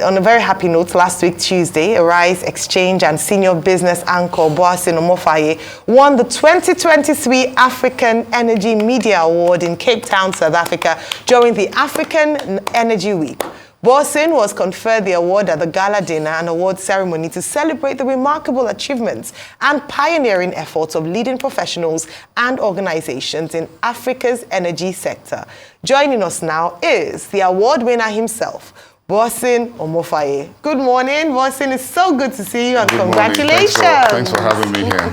on a very happy note, last week, Tuesday, Arise Exchange and Senior Business Anchor Boason Omofaye won the 2023 African Energy Media Award in Cape Town, South Africa, during the African Energy Week. Boason was conferred the award at the gala dinner and award ceremony to celebrate the remarkable achievements and pioneering efforts of leading professionals and organizations in Africa's energy sector. Joining us now is the award winner himself, Boason Omofaye. Good morning, Boason. It's so good to see you and good congratulations. Thanks for having me here.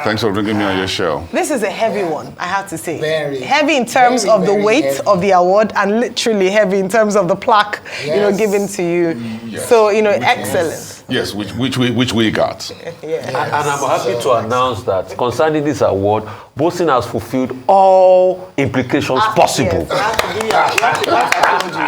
Thanks for bringing me on your show. This is a heavy one, I have to say. Very. Heavy in terms of the weight heavy of the award and literally heavy in terms of the plaque, given to you. Yes. So, excellent. Yes, which we got. Yeah. And I'm happy to announce that concerning this award, Boason has fulfilled all implications possible. Yes.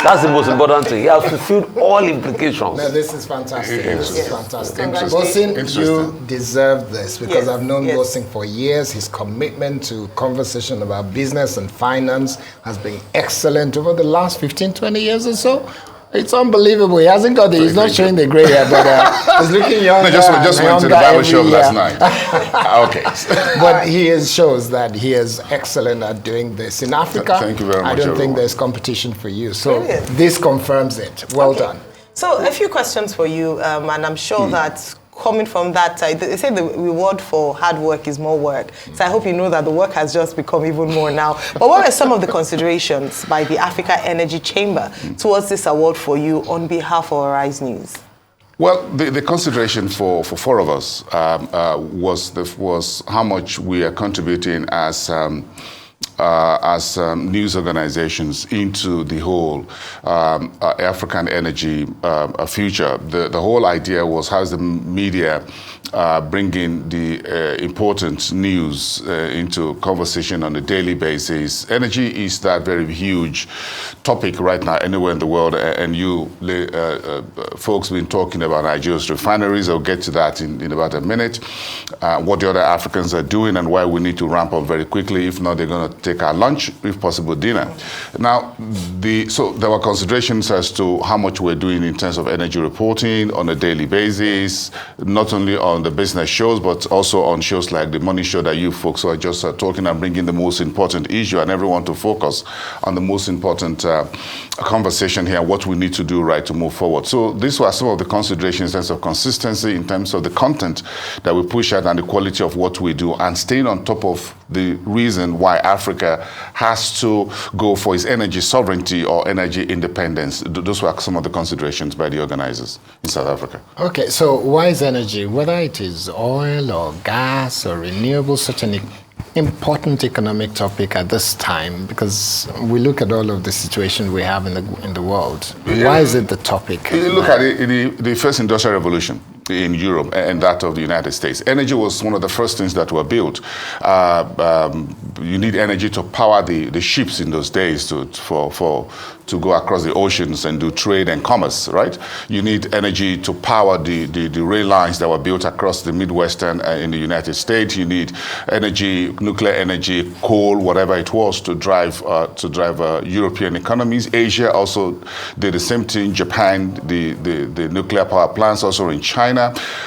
That's the most important thing. He has fulfilled all implications. No, this is fantastic. This is fantastic. Interesting. Boason, you deserve this because I've known Yes. Boason for years. His commitment to conversation about business and finance has been excellent over the last 15, 20 years or so. It's unbelievable. He hasn't got he's not showing the gray hair, but he's looking young. No, just went to the barber shop last night. Okay. But shows that he is excellent at doing this. In Africa, thank you very much, I don't think everyone. there's competition for you. So Brilliant. this confirms it. Well done. So a few questions for you, and I'm sure that coming from that, they say the reward for hard work is more work. So I hope you know that the work has just become even more now. But what are some of the considerations by the Africa Energy Chamber towards this award for you on behalf of Arise News? Well, the consideration for four of us was how much we are contributing as news organizations into the whole African energy future. The whole idea was how's the media bringing the important news into conversation on a daily basis. Energy is that very huge topic right now anywhere in the world, and you folks been talking about Nigeria's refineries. I'll get to that in about a minute. What the other Africans are doing and why we need to ramp up very quickly. If not, they're going to take our lunch, if possible dinner. Now, so there were considerations as to how much we're doing in terms of energy reporting on a daily basis, not only on the business shows, but also on shows like the Money Show that you folks are just talking and bringing the most important issue and everyone to focus on the most important conversation here, what we need to do right to move forward. So these were some of the considerations in terms of consistency, in terms of the content that we push out and the quality of what we do, and staying on top of the reason why Africa has to go for its energy sovereignty or energy independence. Those were some of the considerations by the organizers in South Africa. Okay, so why is energy, whether it is oil or gas or renewable, such an important economic topic at this time? Because we look at all of the situation we have in the world. Why is it the topic? You look at it, the first industrial revolution in Europe and that of the United States. Energy was one of the first things that were built. You need energy to power the ships in those days to go across the oceans and do trade and commerce, right? You need energy to power the rail lines that were built across the Midwestern in the United States. You need energy, nuclear energy, coal, whatever it was, to drive European economies. Asia also did the same thing. Japan, the nuclear power plants, also in China.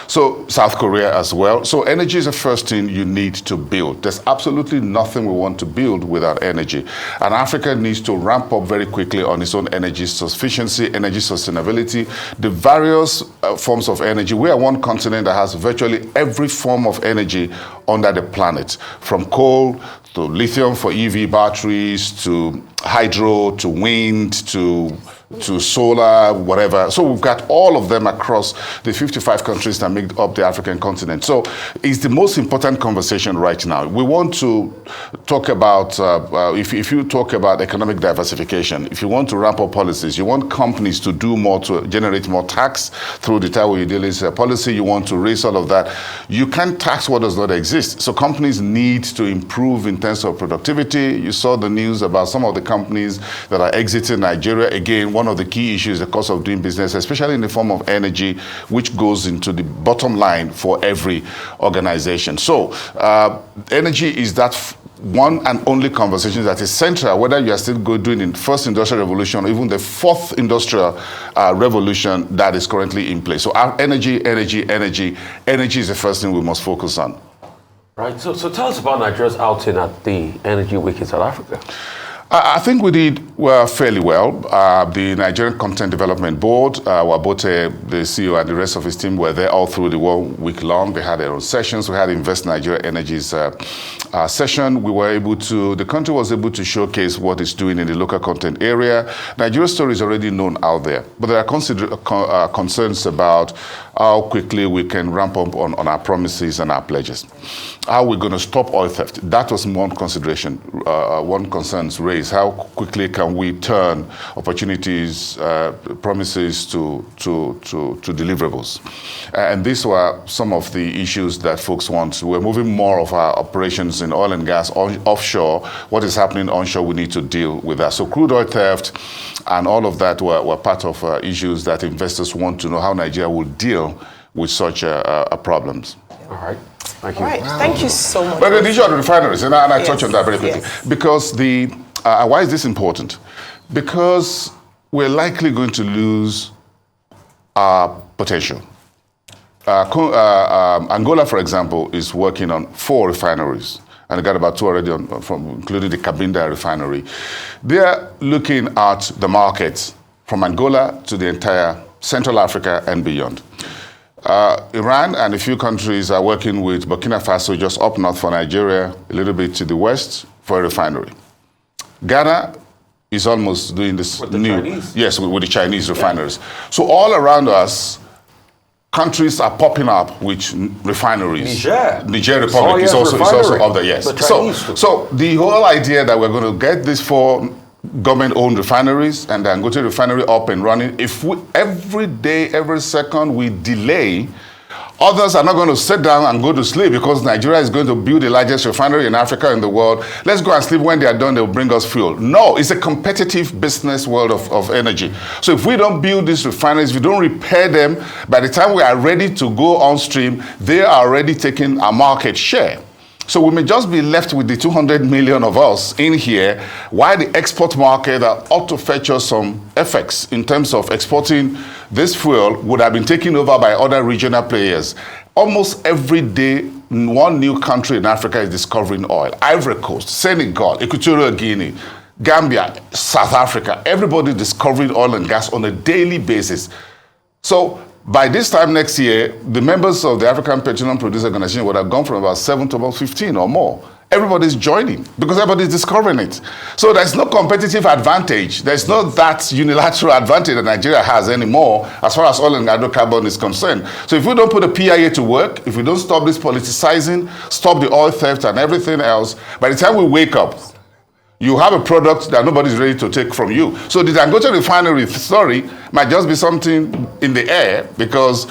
So South Korea as well. So energy is the first thing you need to build. There's absolutely nothing we want to build without energy. And Africa needs to ramp up very quickly on its own energy sufficiency, energy sustainability, the various forms of energy. We are one continent that has virtually every form of energy under the planet, from coal to lithium for EV batteries, to hydro, to wind, to solar, whatever. So we've got all of them across the 55 countries that make up the African continent. So it's the most important conversation right now. We want to talk about, if you talk about economic diversification, if you want to ramp up policies, you want companies to do more to generate more tax through the Tawo Udili's policy, you want to raise all of that, you can't tax what does not exist. So companies need to improve in terms of productivity. You saw the news about some of the companies that are exiting Nigeria. Again, one of the key issues is the cost of doing business, especially in the form of energy, which goes into the bottom line for every organization. So energy is that one and only conversation that is central, whether you are still doing the first industrial revolution or even the fourth industrial revolution that is currently in place. So our energy is the first thing we must focus on. Right. So tell us about Nigeria's outing at the Energy Week in South Africa. I think we did fairly well. The Nigerian Content Development Board, Wabote, the CEO, and the rest of his team were there all through the 1 week long. They had their own sessions. We had Invest Nigeria Energy's session. The country was able to showcase what it's doing in the local content area. Nigeria's story is already known out there, but there are concerns about how quickly we can ramp up on our promises and our pledges. How we're going to stop oil theft. That was one consideration, one concern raised. How quickly can we turn opportunities, promises to deliverables? And these were some of the issues that folks want. We're moving more of our operations in oil and gas offshore. What is happening onshore, we need to deal with that. So crude oil theft and all of that were part of issues that investors want to know how Nigeria will deal with such problems. All right. Thank you. All right. Wow. Thank you so much. But the issue of the refineries, and I touch on that very quickly. Yes. Because why is this important? Because we're likely going to lose our potential. Angola, for example, is working on 4 refineries. And they got about 2 already, including the Cabinda refinery. They're looking at the markets from Angola to the entire Central Africa and beyond. Iran and a few countries are working with Burkina Faso just up north for Nigeria, a little bit to the west for a refinery. Ghana is almost doing this with the Chinese refineries. So all around us, countries are popping up with refineries. Niger Republic is also up there, yes. So the whole idea that we're going to get these 4 government-owned refineries and the Dangote refinery up and running, if every day, every second we delay, others are not going to sit down and go to sleep because Nigeria is going to build the largest refinery in Africa and the world. Let's go and sleep. When they are done, they'll bring us fuel. No, it's a competitive business world of energy. So if we don't build these refineries, if we don't repair them, by the time we are ready to go on stream, they are already taking our market share. So we may just be left with the 200 million of us in here, while the export market that ought to fetch us some effects in terms of exporting this fuel would have been taken over by other regional players. Almost every day, one new country in Africa is discovering oil. Ivory Coast, Senegal, Equatorial Guinea, Gambia, South Africa. Everybody discovering oil and gas on a daily basis. So by this time next year, the members of the African Petroleum Producer Organization would have gone from about 7 to about 15 or more. Everybody's joining because everybody's discovering it. So there's no competitive advantage. There's not that unilateral advantage that Nigeria has anymore as far as oil and hydrocarbon is concerned. So if we don't put the PIA to work, if we don't stop this politicizing, stop the oil theft and everything else, by the time we wake up, you have a product that nobody's ready to take from you. So the Dangote refinery story might just be something in the air because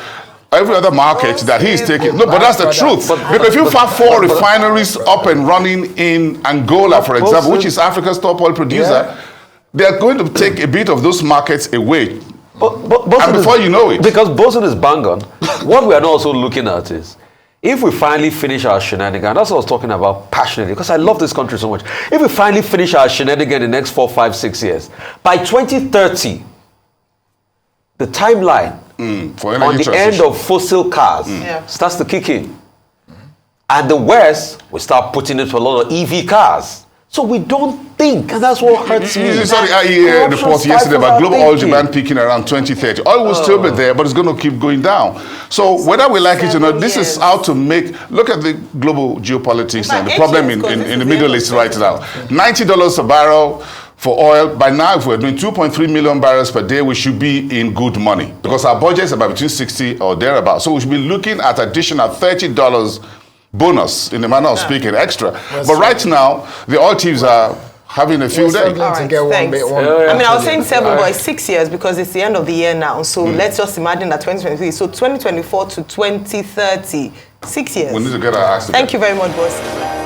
every other market that he's taking. No, but that's the truth. Because if you have 4 refineries up and running in Angola, for example, which is Africa's top oil producer, they're going to take a bit of those markets away. And before you know it. Because Boason is bang on. What we are also looking at is, if we finally finish our shenanigans, that's what I was talking about passionately, because I love this country so much. If we finally finish our shenanigans in the next 4, 5, 6 years, by 2030, the timeline on the end of fossil cars starts to kick in. And the West will start putting it for a lot of EV cars. So we don't think, and that's what hurts me. You saw the IEA report yesterday about global oil demand peaking around 2030. Oil will still be there, but it's going to keep going down. So whether we like it or not, this is how to look at the global geopolitics and the problem in the Middle East right now. $90 a barrel for oil. By now, if we're doing 2.3 million barrels per day, we should be in good money because our budget is about between 60 or thereabouts. So we should be looking at additional $30 bonus, in the manner of speaking, extra. But right now, the oil thieves are having a few days. Thanks. I was saying 7, but it's 6 years because it's the end of the year now. So let's just imagine that 2023. So 2024 to 2030, 6 years. We need to get our acts together. Thank you very much, boss.